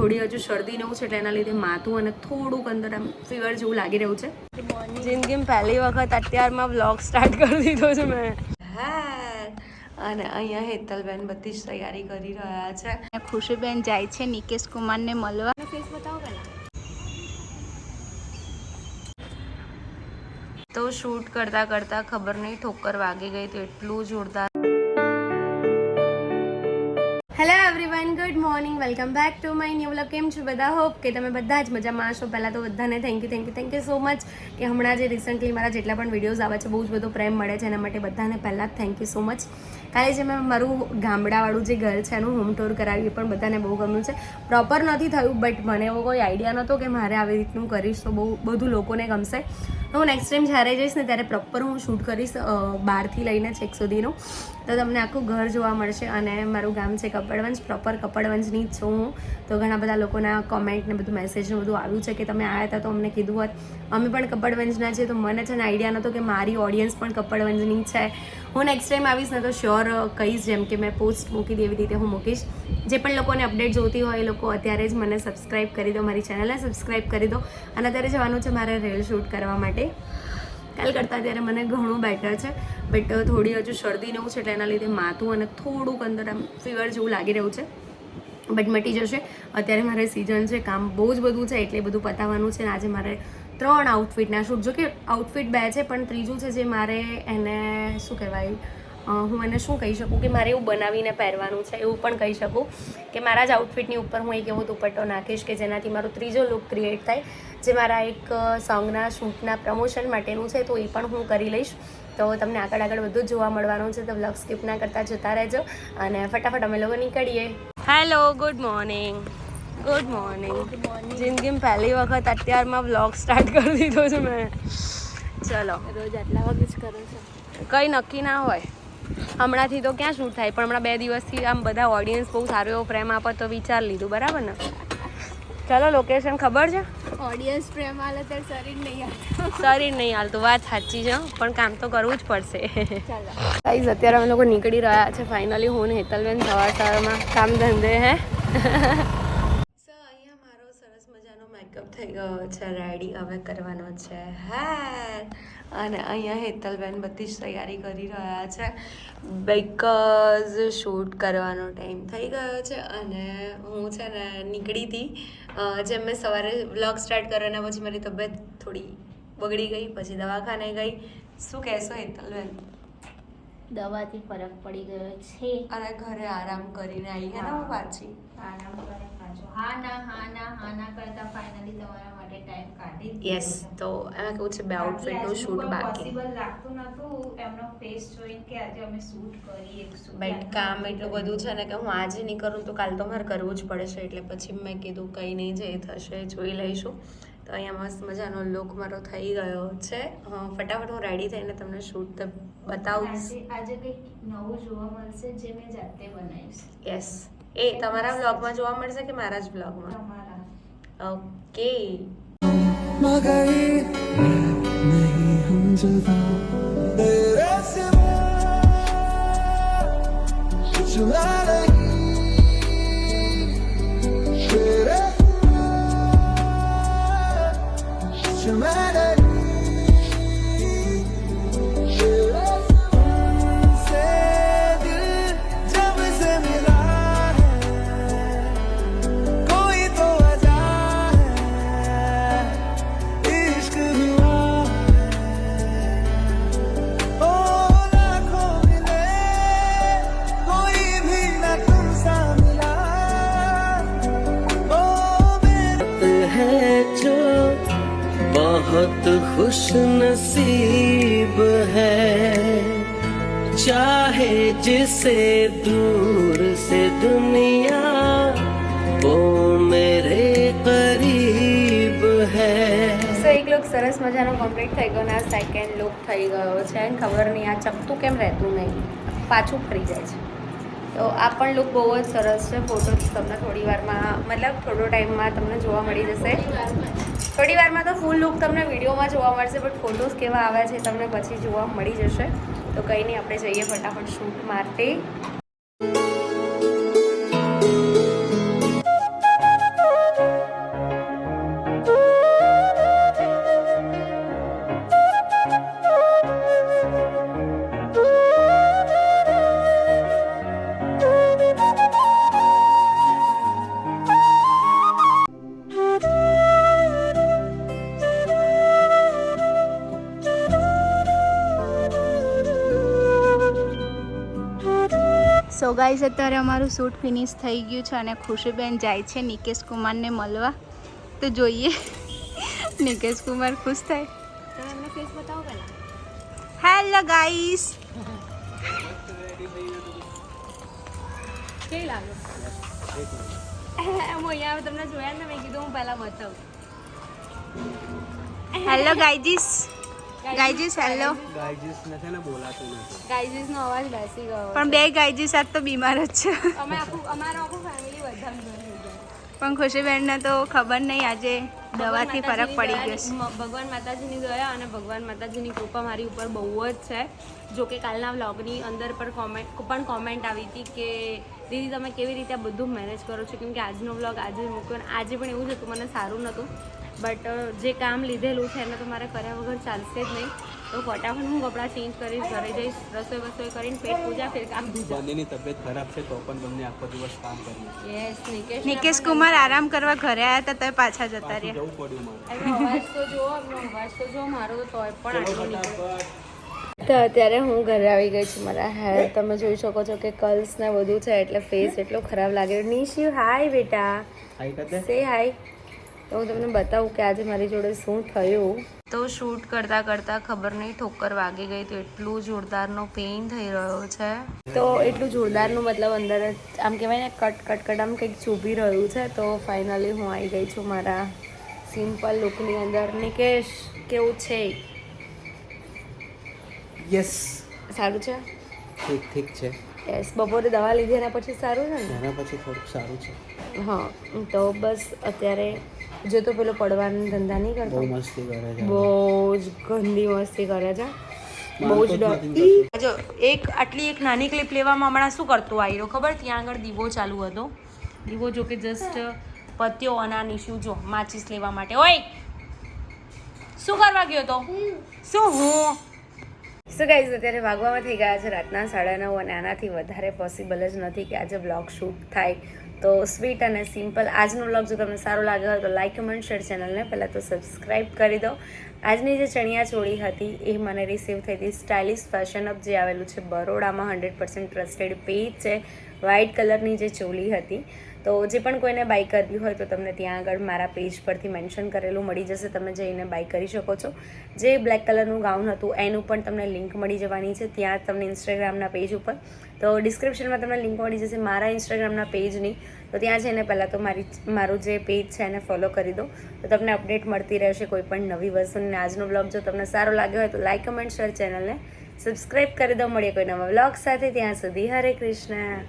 થોડી હજુ શરદી ને એવું છે એટલે એના લીધે માથું અને થોડુંક અંદર આમ ફીવર જેવું લાગી રહ્યું છે. જિંદગીમાં પહેલી વખત અત્યારમાં વ્લોગ સ્ટાર્ટ કરી દીધો છે મેં. હા, અને અહીંયા હેતલબેન બધી જ તૈયારી કરી રહ્યા છે. ખુશીબેન જાય છે નિકેશ કુમારને મળવા. ફેસ બતાવો પહેલા. તો શૂટ કરતા કરતા ખબર નહીં ઠોકર વાગી ગઈ તો એટલું જોરદાર. Hello everyone, good morning, welcome back to my new vlog. કેમ છો બધા? હોપ કે તમે બધા જ મજામાં હશો. પહેલાં તો બધાને થેન્ક યુ સો મચ કે હમણાં જે રિસન્ટલી મારા જેટલા પણ વિડીયોઝ આવે છે બહુ જ બધો પ્રેમ મળે છે. એના માટે બધાને પહેલાં જ થેન્ક યુ સો મચ. કાલે જે મેં મારું ગામડાવાળું જે ઘર છે એનું હોમ ટૂર કરાવ્યું પણ બધાને બહુ ગમ્યું છે. પ્રોપર નથી થયું બટ મને એવો કોઈ આઈડિયા નહોતો કે મારે આવી રીતનું કરીશ તો બહુ બધું લોકોને ગમશે. તો હું નેક્સ્ટ ટાઈમ જ્યારે જઈશ ને ત્યારે પ્રોપર હું શૂટ કરીશ, બહારથી લઈને છેક સુધીનું, તો તમને આખું ઘર જોવા મળશે. અને મારું ગામ છે કપડવંજ, પ્રોપર કપડવંજની જ છું હું. તો ઘણા બધા લોકોના કોમેન્ટ ને બધું મેસેજ ને બધું આવ્યું છે કે તમે આવ્યા હતા તો અમને કીધું હોત. અમે પણ કપડવંજના છીએ તો મને છે ને આઈડિયા નહોતો કે મારી ઓડિયન્સ પણ કપડવંજની છે. હું નેક્સ્ટ ટાઈમ આવીશ ને તો શ્યોર કહીશ, જેમ કે મેં પોસ્ટ મૂકી દે એવી રીતે હું મૂકીશ. જે પણ લોકોને અપડેટ જોઈતી હોય એ લોકો અત્યારે જ મને સબસ્ક્રાઈબ કરી દો, મારી ચેનલને સબસ્ક્રાઈબ કરી દો. અને અત્યારે જવાનું છે મારે રીલ શૂટ કરવા માટે. કાલ કરતાં ત્યારે મને ઘણું બેટર છે બટ થોડી હજુ શરદી ને એવું છે એટલે એના લીધે માથું અને થોડુંક અંદર આમ ફીવર જેવું લાગી રહ્યું છે. બટ મટી જશે. અત્યારે મારે સિઝન છે, કામ બહુ જ બધું છે એટલે બધું પતાવવાનું છે. આજે મારે 3 આઉટફિટના શૂટ, જો કે આઉટફિટ 2 છે પણ ત્રીજું છે જે મારે એને શું કહેવાય, હું એને શું કહી શકું કે મારે એવું બનાવીને પહેરવાનું છે, એવું પણ કહી શકું કે મારા જ આઉટફિટની ઉપર હું એક એવો દુપટ્ટો નાખીશ કે જેનાથી મારો ત્રીજો લુક ક્રિએટ થાય, જે મારા એક સોંગના શૂટના પ્રમોશન માટેનું છે. તો એ પણ હું કરી લઈશ. તો તમને આગળ બધું જ જોવા મળવાનું છે. તો વ્લોગ સ્કીપ ના કરતા જતા રહેજો અને ફટાફટ અમે લોકો નીકળીએ. Hello, good morning. Good morning. જિંદગીમાં પહેલી વખત અત્યારમાં વ્લોગ સ્ટાર્ટ કરી દીધો છે મેં. ચલો, રોજ આટલા વાગે જ કરો છો? કંઈ નક્કી ના હોય. હમણાંથી તો ક્યાં શૂટ થાય, પણ હમણાં 2 દિવસથી આમ બધા ઓડિયન્સ બહુ સારો એવો પ્રેમ આપે તો વિચાર લીધું, બરાબર ને? ચાલો, લોકેશન ખબર છે? ઓડિયન્સ પ્રેમ આલે તો શરીર નહીં હાલતું. શરીર નહીં હાલતું, વાત સાચી છે પણ કામ તો કરવું જ પડશે. ચાલો ગાઈઝ, અત્યારે અમે લોકો નીકળી રહ્યા છે ફાઇનલી. હું ને હેતલબેન સવારમાં કામ ધંધે હે. સો અહીંયા મારો સરસ મજાનો મેકઅપ થઈ ગયો છે, રેડી હવે કરવાનો છે હેર. અને અહીંયા હેતલબેન બધી જ તૈયારી કરી રહ્યા છે બીકોઝ શૂટ કરવાનો ટાઈમ થઈ ગયો છે. અને હું છે ને નીકળી હતી, જેમ મેં સવારે વ્લોગ સ્ટાર્ટ કર્યો એના પછી મારી તબિયત થોડી બગડી ગઈ, પછી દવાખાને ગઈ. શું કહેશો હેતલબેન? દવાથી ફરક પડી ગયો છે અને ઘરે આરામ કરીને આવી ગયા ને પાછી. આરામ કરે પાછો. હા ના કરતા ફાઇનલી તમારા માટે ટાઈમ કાઢી. યસ, તો એમાં કેવું છે 2 આઉટફિટનું શૂટ બાકી. પોસિબલ લાગતું નતું એમનો ફેસ જોઈને કે આજે અમે શૂટ કરીએ. બટ કામ એટલું બધું છે ને કે હું આજે નહીં કરું તો કાલ તો મારે કરવું જ પડે છે. એટલે પછી મેં કીધું કંઈ નહીં, જે થશે જોઈ લઈશું. તો અહીંયા મસ્ત મજાનો લુક મારો થઈ ગયો છે. ફટાફટ હું રેડી થઈને તમને શૂટ બતાવીશ. આજે કંઈક નવું જોવા મળશે જે મેં જાતે બનાવીશ. યસ, એ તમારા વ્લોગમાં જોવા મળશે કે મારા જ વ્લોગમાં? તમારા. ઓકે. मगर नहीं हम जुदा तेरे सिवा जुदा नहीं तेरे जुदा नहीं बहुत खुश नसीब है चाहे जिसे दूर से दुनिया वो मेरे करीब है. સો એક લુક સરસ મજાનો કમ્પ્લીટ થઈ ગયો ને આ સેકન્ડ લુક થઈ ગયો છે. ખબર નહીં આ ચપતું કેમ રહેતું નહીં, પાછું ફરી જાય છે. તો આ પણ લુક બહુ જ સરસ છે. ફોટોસ તમને થોડી વારમાં, મતલબ થોડો ટાઈમમાં તમને જોવા મળી જશે. થોડી વારમાં તો ફૂલ લુક તમને વિડીયોમાં જોવા મળશે બટ ફોટોસ કેવા આવે છે તમને પછી જોવા મળી જશે. તો કંઈ નહીં, આપણે જઈએ ફટાફટ શૂટ માટે. તો ગાઈસ અત્યારે અમારું શૂટ ફિનિશ થઈ ગયું છે અને ખુશીબેન જાય છે નિકેશ કુમારને મળવા. તો જોઈએ નિકેશ કુમાર ખુશ થાય. તમે એમને ફેસ બતાવો પહેલા. Hello guys. કેવી લાગે? હું અહીંયા તમને જોયા ને, મેં કીધું હું પહેલા બતાવું. હેલો ગાઈજીસ. ગાઈજીસ હેલો. ગાઈઝીસ નો અવાજ બેસી ગયો. પણ બે ગાઈજીસ આજ તો બીમાર જ છે. અમારું આખું ફેમિલી બધા થઈ જાય. પણ ખુશીબેનને તો ખબર નહીં આજે દવાથી ફરક પડી ગયો છે. ભગવાન માતાજીની દયા અને ભગવાન માતાજીની કૃપા મારી ઉપર બહુ જ છે. જો કે કાલના વ્લોગની અંદર પણ કોમેન્ટ આવી હતી કે દીદી તમે કેવી રીતે આ બધું મેનેજ કરો છો, કેમ કે આજનો વ્લોગ આજે મૂક્યો અને આજે પણ એવું જ હતું, મને સારું નહોતું. બટ જે કામ લીધેલું છે એને તો મારે કર્યા વગર ચાલશે જ નહીં. તો ફટાફટ હું કપડાં ચેન્જ કરીશ, ઘરે જઈશ, રસોઈ કરીને પેટ પૂજા, ફેર કામ બીજા. બંનેની તબિયત ખરાબ છે તો પણ બંને આખો દિવસ કામ કર્યું. યસ, નિકેશ કુમાર આરામ કરવા ઘરે આવ્યા હતા તો પાછા જતા રહ્યા. જવું પડ્યું મારે. અવાજ તો જો મારો તો તોય પણ આટલો નીકળ્યો. તો અત્યારે હું ઘરે આવી ગઈ છું. મારા હેર તમે જોઈ શકો છો કે કર્લ્સ ને બધું છે એટલે ફેસ એટલો ખરાબ લાગે. નિશુ હાય બેટા, હાઈ કર દે. સે હાય. તો હું તમને બતાવું કે આજે મારી જોડે શું થયું. તો શૂટ કરતાં કરતાં ખબર નહીં ઠોકર વાગી ગઈ તો એટલું જોરદારનો પેઇન થઈ રહ્યો છે. તો એટલું જોરદારનું મતલબ અંદર જ આમ કહેવાય ને કટ આમ કંઈક ચૂભી રહ્યું છે. તો ફાઇનલી હું આવી ગઈ છું મારા સિમ્પલ લુકની અંદર. નિકેશ કેવું છે? યસ, સારું છે? ઠીક છે. યસ. બપોરે દવા લીધી એના પછી સારું છે ને? એના પછી થોડુંક સારું છે. હા. તો બસ અત્યારે જો તો પેલો પડવાનો ધંધા નહીં બહુ કરતો, મસ્તી કરે છે. બહુ જ ગંદી મસ્તી કરે છે. બહુ જ જો આટલી એક નાની ક્લિપ લેવામાં હમણાં શું કરતો આયરો ખબર? ત્યાં આગળ દીવો ચાલુ હતો. દીવો જો કે જસ્ટ પત્યો અને આ નિશુ જો માચીસ લેવા માટે. ઓય શું કરવા ગયો તો? શું હું સો ગાઈઝ અત્યારે વાગવામાં થઈ ગયા છે રાતના 9:30 અને આનાથી વધારે પોસિબલ જ નથી કે આજે બ્લોગ શૂટ થાય. તો સ્વીટ અને સિમ્પલ આજનો બ્લોગ જો તમને સારો લાગ્યો હોય તો લાઈક, કમેન્ટ, શેર, ચેનલને પહેલાં તો સબસ્ક્રાઈબ કરી દો. આજની જે ચણિયા ચોળી હતી એ મને રિસીવ થઈ હતી સ્ટાઇલિશ ફેશન અપ જે આવેલું છે બરોડામાં. 100% ટ્રસ્ટેડ પેજ છે. વ્હાઇટ કલરની જે ચોલી હતી. તો જે પણ કોઈને બાય કરવી હોય તો તમને ત્યાં આગળ મારા પેજ પરથી મેન્શન કરેલું મળી જશે, તમે જઈને બાય કરી શકો છો. જે બ્લેક કલરનું ગાઉન હતું એનું પણ તમને લિંક મળી જવાની છે ત્યાં તમને ઇન્સ્ટાગ્રામના પેજ ઉપર. તો ડિસ્ક્રિપ્શનમાં તમને લિંક મળી જશે મારા ઇન્સ્ટાગ્રામના પેજની. તો ત્યાં જઈને પહેલાં તો મારું જે પેજ છે એને ફોલો કરી દો તો તમને અપડેટ મળતી રહેશે કોઈ પણ નવી વસ્તુની. આજનો બ્લોગ જો તમને સારો લાગ્યો હોય તો લાઈક, કમેન્ટ, શેર, ચેનલને સબસ્ક્રાઈબ કરી દો. મળીએ કોઈ નવા બ્લોગ સાથે. ત્યાં સુધી હરે કૃષ્ણ.